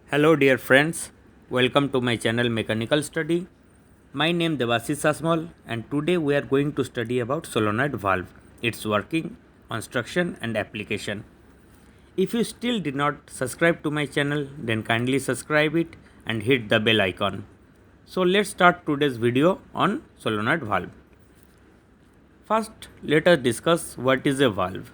Hello dear friends, welcome to my channel Mechanical Study. My name Debasis Sasmal and today we are going to study about solenoid valve, its working, construction and application. If you still did not subscribe to my channel, then kindly subscribe it and hit the bell icon. So let's start today's video on solenoid valve. First, let us discuss what is a valve.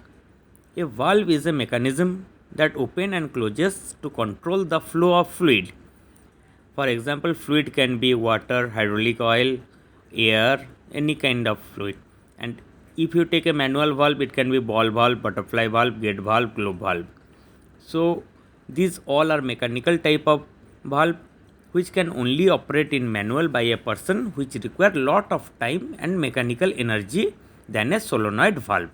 A valve is a mechanism that opens and closes to control the flow of fluid. For example, fluid can be water, hydraulic oil, air, any kind of fluid. And if you take a manual valve, it can be ball valve, butterfly valve, gate valve, globe valve. So these all are mechanical type of valve which can only operate in manual by a person, which require lot of time and mechanical energy than a solenoid valve.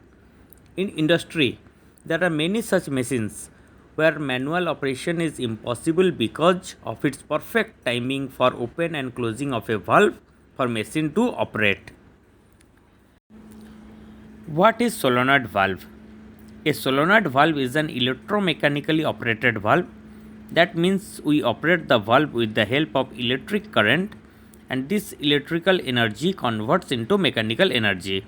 In industry, there are many such machines where manual operation is impossible because of its perfect timing for open and closing of a valve for machine to operate. What is solenoid valve? A solenoid valve is an electromechanically operated valve. That means we operate the valve with the help of electric current, and this electrical energy converts into mechanical energy.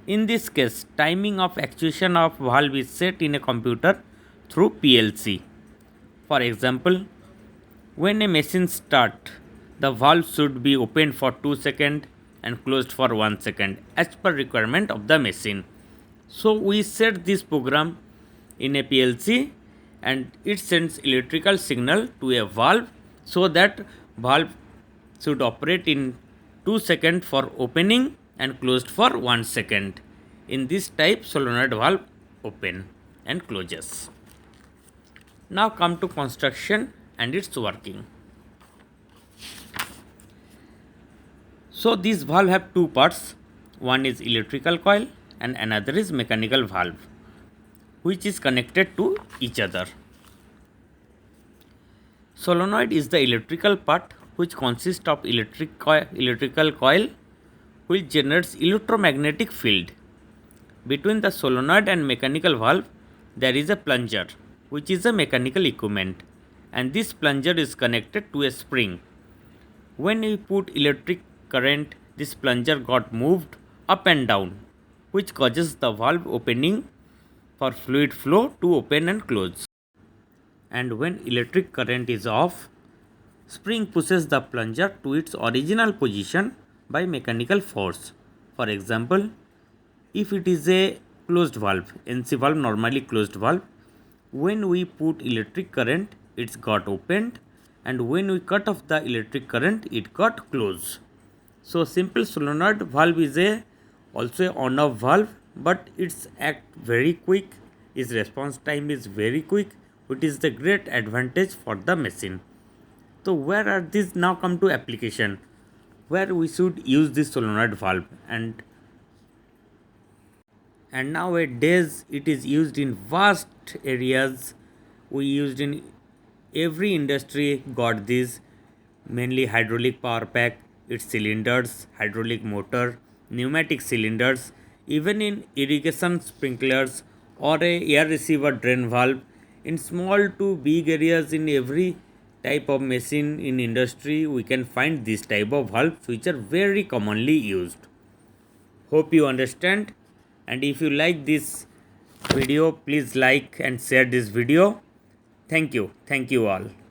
In this case, timing of actuation of valve is set in a computer through PLC. For example, when a machine starts, the valve should be opened for 2 seconds and closed for 1 second as per requirement of the machine. So we set this program in a PLC and it sends electrical signal to a valve so that valve should operate in 2 seconds for opening and closed for 1 second. In this type, solenoid valve open and closes. Now come to construction and its working. So these valve have two parts. One is electrical coil and another is mechanical valve, which is connected to each other. Solenoid is the electrical part which consists of electrical coil which generates electromagnetic field. Between the solenoid and mechanical valve, there is a plunger, which is a mechanical equipment, and this plunger is connected to a spring. When we put electric current, this plunger got moved up and down, which causes the valve opening for fluid flow to open and close. And when electric current is off, spring pushes the plunger to its original position by mechanical force. For example, if it is a closed valve, NC valve, normally closed valve, when we put electric current, it's got opened, and when we cut off the electric current, it got closed. So simple solenoid valve is also a on-off valve, but its act very quick, its response time is very quick, which is the great advantage for the machine. So where are these now come to application, where we should use this solenoid valve, and nowadays it is used in vast areas. We used in every industry got this, mainly hydraulic power pack, its cylinders, hydraulic motor, pneumatic cylinders, even in irrigation sprinklers or a air receiver drain valve. In small to big areas, in every type of machine in industry we can find this type of valves which are very commonly used. Hope you understand, and if you like this video, please like and share this video. Thank you all.